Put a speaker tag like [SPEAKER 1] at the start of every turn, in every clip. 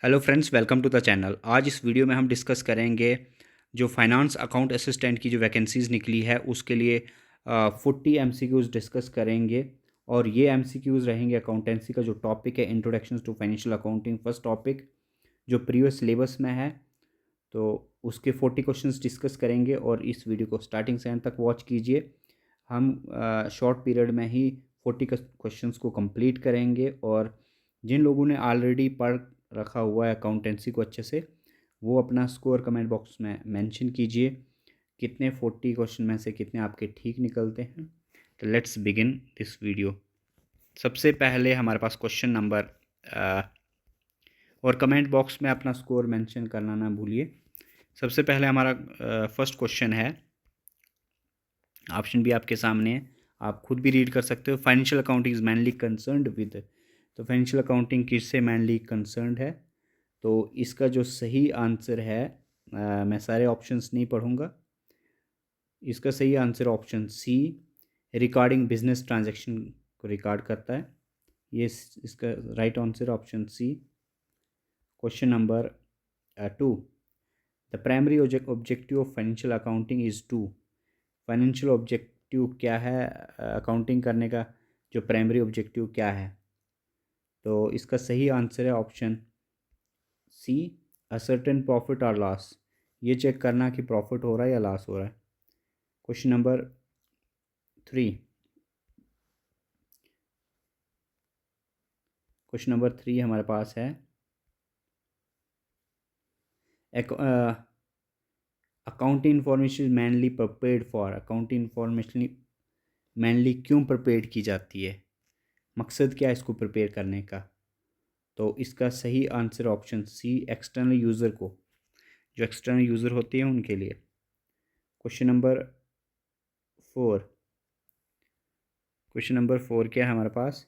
[SPEAKER 1] Hello friends, welcome to the channel. आज इस video में हम डिस्कस करेंगे जो फाइनेंस अकाउंट असिस्टेंट की जो वैकेंसीज़ निकली है उसके लिए 40 एमसीक्यूज़ डिस्कस करेंगे। और ये एमसीक्यूज़ रहेंगे अकाउंटेंसी का जो टॉपिक है, introduction to financial accounting, first topic जो प्रीवियस सिलेबस में है। तो उसके 40 क्वेश्चंस डिस्कस करेंगे और इस वीडियो को स्टार्टिंग से एंड तक वॉच कीजिए। हम शॉर्ट पीरियड में ही 40 क्वेश्चंस को कंप्लीट करेंगे। और जिन लोगों ने ऑलरेडी पढ़ रखा हुआ है अकाउंटेंसी को अच्छे से, वो अपना स्कोर कमेंट बॉक्स में मेंशन कीजिए कितने 40 क्वेश्चन में से कितने आपके ठीक निकलते हैं। तो लेट्स बिगिन दिस वीडियो। सबसे पहले हमारे पास क्वेश्चन नंबर, और कमेंट बॉक्स में अपना स्कोर मेंशन करना ना भूलिए। सबसे पहले हमारा फर्स्ट क्वेश्चन है, ऑप्शन भी आपके सामने है, आप खुद भी रीड कर सकते हो। Financial accounting is mainly concerned with, तो फाइनेंशियल अकाउंटिंग किससे मैनली कंसर्न्ड है? तो इसका जो सही आंसर है, मैं सारे ऑप्शंस नहीं पढ़ूंगा। इसका सही answer option C, recording business transaction को रिकॉर्ड करता है। ये इसका right answer option C. Question number 2, the primary objective of financial accounting is to. Financial objective क्या है अकाउंटिंग करने का? जो प्राइमरी ऑब्जेक्टिव क्या है? तो इसका सही आंसर है option C, a certain profit और लॉस। ये चेक करना कि प्रॉफिट हो रहा है या लॉस हो रहा है। क्वेश्चन नंबर 3, क्वेश्चन नंबर 3 हमारे पास है, accounting information mainly prepared for. Accounting information mainly क्यों प्रिपेयर की जाती है? मकसद क्या है इसको प्रिपेयर करने का? तो इसका सही answer option C, external user को, जो एक्सटर्नल यूज़र होते हैं उनके लिए। क्वेश्चन नंबर 4, क्वेश्चन नंबर 4 क्या है हमारे पास?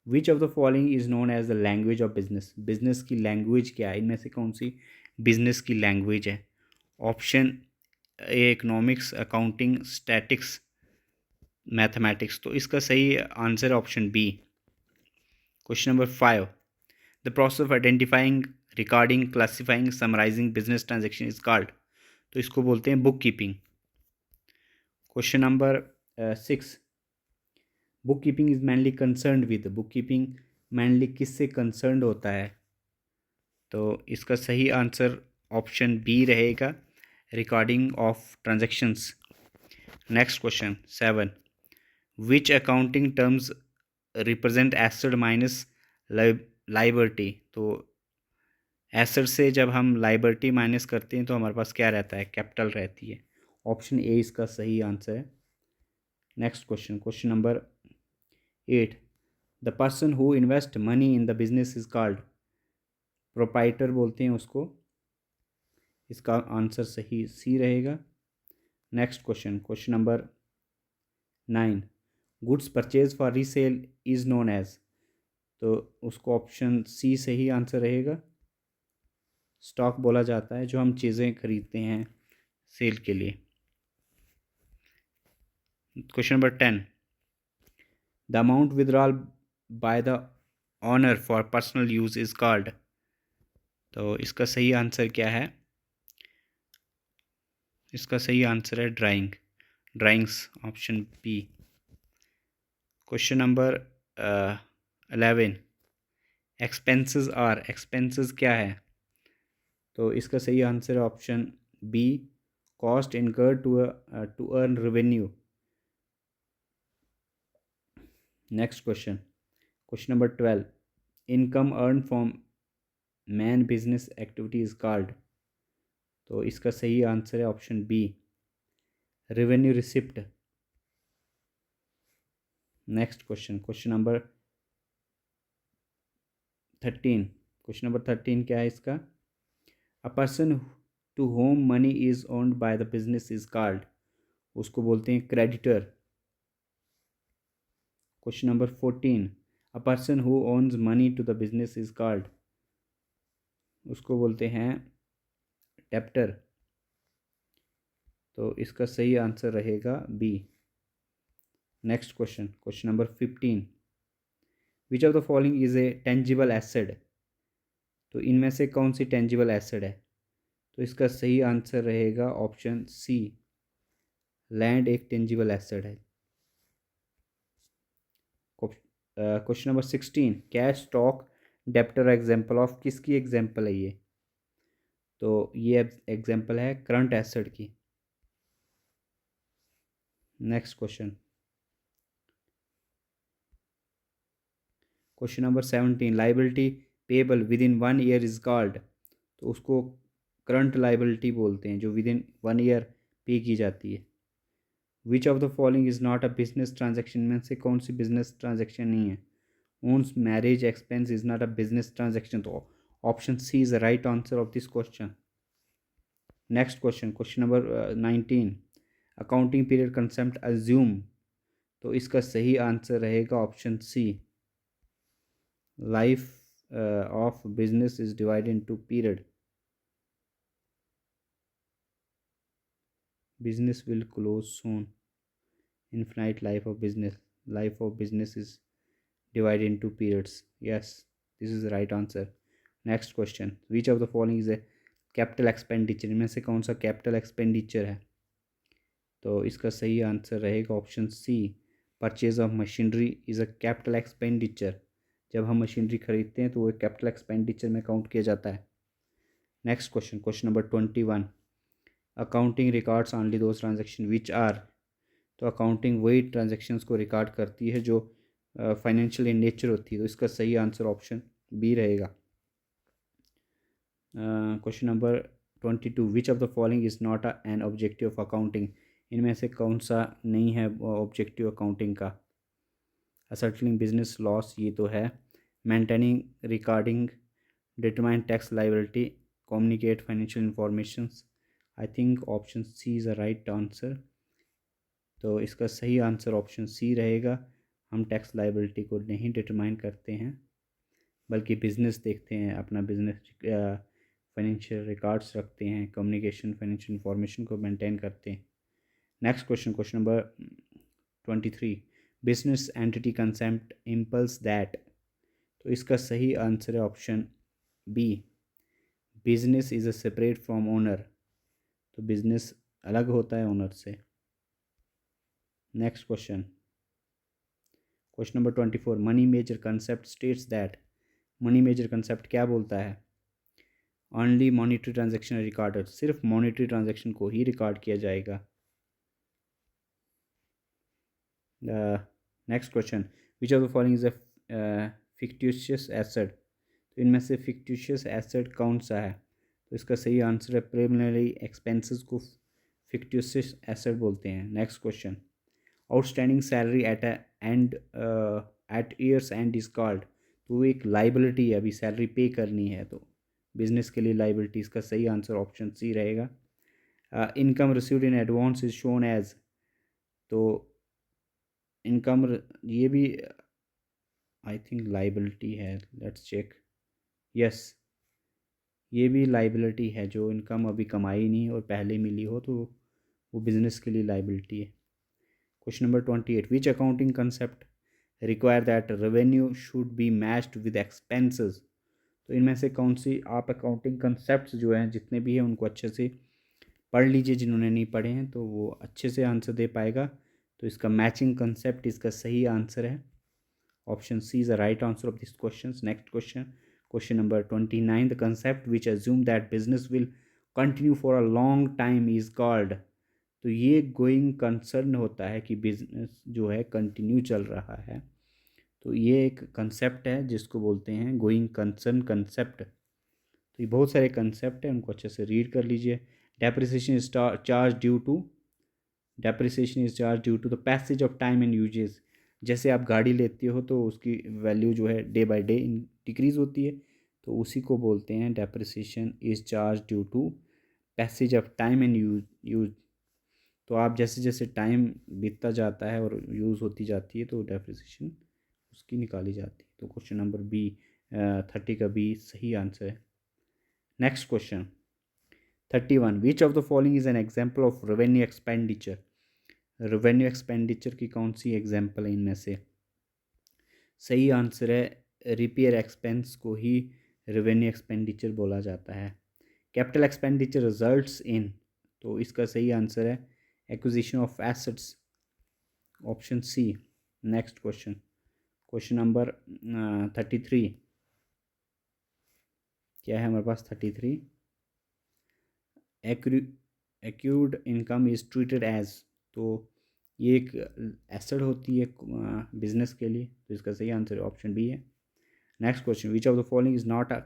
[SPEAKER 1] Which of the following is known as the language of business. Business की लैंग्वेज क्या है? इनमें से कौन सी बिजनेस की लैंग्वेज है? Option A economics, accounting, statics, mathematics. तो इसका सही answer option B. Question number 5, the process of identifying, recording, classifying, summarising business transaction is called. तो इसको बोलते हैं book keeping. Question number 6, book keeping is mainly concerned with. Book keeping mainly किससे concerned होता है? तो इसका सही आंसर ऑप्शन बी रहेगा, recording of transactions. Next question 7, which accounting terms represent asset minus liability. तो एसेट से जब हम लाइबिलिटी माइनस करते हैं तो हमारे पास क्या रहता है? कैपिटल रहती है। ऑप्शन ए इसका सही आंसर है। Next question, question number 8, the person who invest money in the business is called. Proprietor बोलते हैं उसको। इसका आंसर सही सी रहेगा। Next question, question number 9, goods purchase for resale is known as. तो उसको ऑप्शन सी सही आंसर रहेगा। स्टॉक बोला जाता है जो हम चीज़ें खरीदते हैं सेल के लिए। Question number 10, the amount withdrawal by the owner for personal use is called. तो इसका सही आंसर क्या है? इसका सही आंसर है drawing, drawings, option B. Question number 11, expenses are. Expenses क्या है? तो इसका सही आंसर है option B, cost incurred to earn revenue. Next question, question number 12, income earn from main business activity is called. तो इसका सही आंसर है option B, revenue receipt. Next question, question number 13, question number 13 क्या है इसका? A person to whom money is owed by the business is called. उसको बोलते हैं creditor. Question number 14, a person who owes money to the business is called. उसको बोलते हैं debtor. तो इसका सही आंसर रहेगा B. Next question, question number 15, which of the following is a tangible asset. तो इनमें से कौन सी टेंजिबल एसेट है? तो इसका सही आंसर रहेगा ऑप्शन सी, लैंड एक टेंजिबल एसेट है। Question number 16, cash stock debtor example of किसकी एग्जाम्पल है ये? तो ये एग्जाम्पल है करंट एसेट की। Next question number 17, liability payable with in 1 year is called. तो उसको करंट लाइबिलिटी बोलते हैं जो विद इन 1 ईयर पे की जाती है। Which of the following is not a business transaction, में से कौन सी बिजनेस ट्रांजेक्शन नहीं है? Own's marriage expense is not a business transaction. तो option C is the right answer of this question. Next question number 19, accounting period concept assume. तो इसका सही आंसर रहेगा option C, life of business is divided into period. business will close soon, infinite life of business is divided into periods. Yes, this is the right answer. Next question, which of the following is a capital expenditure, इनमें से कौन सा capital expenditure है? तो इसका सही answer रहेगा option C, purchase of machinery is a capital expenditure. जब हम मशीनरी खरीदते हैं तो वो कैपिटल एक्सपेंडिचर में काउंट किया जाता है। Next question number 21, accounting records only those transaction which are. तो अकाउंटिंग वही ट्रांजेक्शन्स को रिकॉर्ड करती है जो फाइनेंशियल इन नेचर होती है। तो इसका सही आंसर ऑप्शन बी रहेगा। Question number 22, which of the following is not an objective of accounting, इनमें से कौन सा नहीं है ऑब्जेक्टिव अकाउंटिंग का? असर्टनिंग बिजनेस लॉस, ये तो है। Maintaining recording, determine tax liability, communicate financial information. I think option C is the right answer. तो इसका सही आंसर ऑप्शन सी रहेगा। हम टैक्स लाइबिलिटी को नहीं डिटरमाइन करते हैं बल्कि बिजनेस देखते हैं, अपना बिजनेस फाइनेंशियल रिकॉर्ड्स रखते हैं, कम्युनिकेशन फाइनेंशियल इंफॉर्मेशन को मेंटेन करते हैं। Next question number 23, business entity concept implies that. तो इसका सही आंसर है option B, business is a separate from owner. तो बिजनेस अलग होता है ओनर से। Next question number 24, money measure concept states that. Money measure concept क्या बोलता है? ओनली मॉनिटरी ट्रांजेक्शन रिकॉर्डेड, सिर्फ मॉनिटरी ट्रांजेक्शन को ही रिकॉर्ड किया जाएगा। Next question, which of the following is a fictitious asset. तो इनमें से फिक्टिशियस एसेट कौन सा है? तो इसका सही आंसर है प्रिलिमिनरी एक्सपेंसेस को फिक्टिशियस एसेट बोलते हैं। Next question, outstanding salary at years end is called. तो वो एक लाइबिलिटी है, अभी सैलरी पे करनी है तो बिजनेस के लिए लाइबिलिटी। इसका सही आंसर ऑप्शन सी रहेगा। Income received in advance is shown as. तो इनकम ये भी आई थिंक लाइबिलिटी है, लेट्स चेक। यस, ये भी लाइबिलिटी है, जो इनकम अभी कमाई नहीं और पहले मिली हो तो वो बिजनेस के लिए लाइबिलिटी है। Question number 28, which accounting concept require that revenue should be matched with expenses. तो इनमें से कौन सी आप अकाउंटिंग कंसेप्ट जो हैं जितने भी हैं उनको अच्छे से पढ़ लीजिए, जिन्होंने नहीं पढ़े हैं तो वो अच्छे से आंसर दे पाएगा। तो इसका मैचिंग कंसेप्ट इसका सही आंसर है, option C is the right answer of this question. Next question number 29, the concept which assume that business will continue for a long time is called. तो ये गोइंग कंसर्न होता है कि business जो है कंटिन्यू चल रहा है, तो ये एक कंसेप्ट है जिसको बोलते हैं गोइंग कंसर्न कंसेप्ट। तो ये बहुत सारे कंसेप्ट हैं, उनको अच्छे से रीड कर लीजिए। Depreciation is charge due to, depreciation is charge due to the passage of time and uses. जैसे आप गाड़ी लेते हो तो उसकी वैल्यू जो है डे बाय डे डिक्रीज़ होती है, तो उसी को बोलते हैं depreciation is charge due to passage of time and use. तो आप जैसे जैसे टाइम बीतता जाता है और यूज़ होती जाती है तो डेप्रिसिएशन उसकी निकाली जाती है। तो क्वेश्चन नंबर बी 30 का बी सही आंसर है। Next question 31, which of the following is an example of revenue expenditure. Revenue expenditure की कौन सी एग्जाम्पल है इनमें से? सही आंसर है रिपेयर एक्सपेंस को ही रेवेन्यू एक्सपेंडिचर बोला जाता है। कैपिटल एक्सपेंडिचर रिजल्ट्स इन, तो इसका सही आंसर है acquisition of assets, option C. Next question, question number 33, क्या है हमारे पास 33, accrued income is treated as, तो ये एक एसेट होती है बिजनेस के लिए, तो इसका सही आंसर ऑप्शन बी है। Next question, which of the following is not a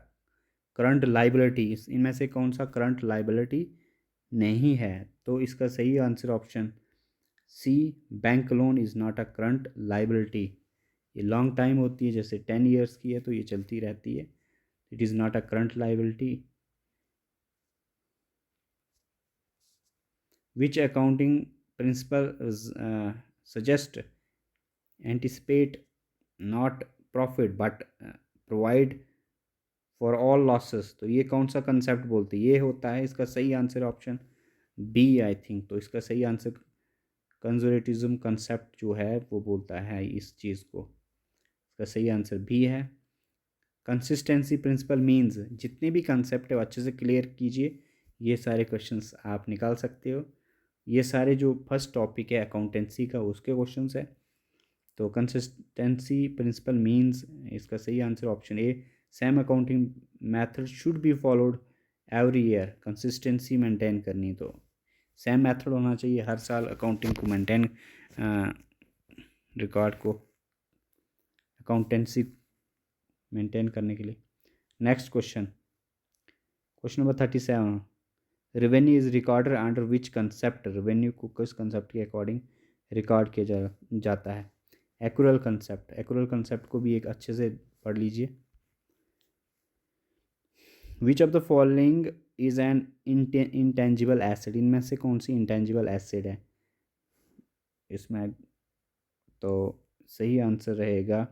[SPEAKER 1] current liability, इनमें से कौन सा करंट लाइबिलिटी नहीं है, तो इसका सही answer option C, bank loan is not a current liability. ये लॉन्ग टाइम होती है, जैसे 10 ईयर्स की है तो ये चलती रहती है, it is not a current liability. Which accounting principle suggest anticipate not profit but provide for all losses, तो ये कौन सा कंसेप्ट बोलते हैं, ये होता है इसका सही answer option B I think. तो इसका सही आंसर कंजर्वेटिज्म कंसेप्ट जो है वो बोलता है इस चीज़ को, इसका सही आंसर भी है। कंसिस्टेंसी प्रिंसिपल मीन्स, जितने भी कंसेप्ट है वो अच्छे से क्लियर कीजिए, ये सारे क्वेश्चंस आप निकाल सकते हो। ये सारे जो फर्स्ट टॉपिक है अकाउंटेंसी का उसके क्वेश्चंस है। तो कंसिस्टेंसी प्रिंसिपल मीन्स, इसका सही answer option A, same accounting method should be followed every year, consistency maintain करनी, तो सेम मेथड होना चाहिए हर साल अकाउंटिंग को मेंटेन, रिकॉर्ड को अकाउंटेंसी मेंटेन करने के लिए। Next question, question number 37, revenue is recorded under which concept, revenue को किस कंसेप्ट के अकॉर्डिंग रिकॉर्ड किया जाता है। एक्यूरल कंसेप्ट, एक्यूरल कंसेप्ट को भी एक अच्छे से पढ़ लीजिए। विच of the following is an intangible asset, इनमें से कौन सी इंटेंजिबल एसेट है इसमें, तो सही आंसर रहेगा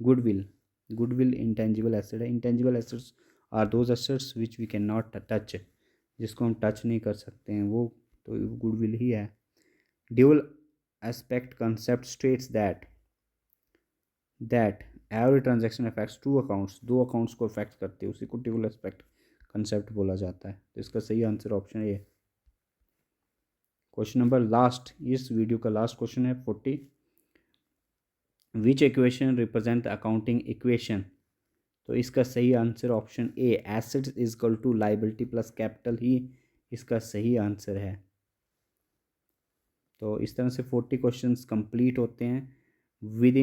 [SPEAKER 1] गुडविल। गुडविल इंटेंजिबल एसेट है। Intangible assets are those assets which we can not touch, जिसको हम टच नहीं कर सकते हैं वो, तो गुडविल ही है। Dual aspect concept states that every transaction affects two accounts, दो अकाउंट्स को अफेक्ट करते हैं, उसी को ड्यूल एस्पेक्ट कंसेप्ट बोला जाता है, तो इसका सही answer option A. Question number last, इस वीडियो का लास्ट क्वेश्चन है 40, which equation represent the accounting equation, तो इसका सही answer option A, assets is equal to liability plus capital ही इसका सही आंसर है। तो इस तरह से 40 क्वेश्चंस कंप्लीट होते हैं विद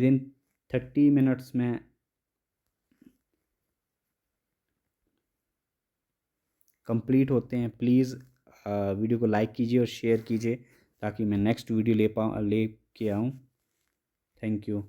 [SPEAKER 1] इन 30 मिनट्स में कंप्लीट होते हैं। प्लीज़ वीडियो को लाइक कीजिए और शेयर कीजिए ताकि मैं नेक्स्ट वीडियो ले के आऊँ। Thank you.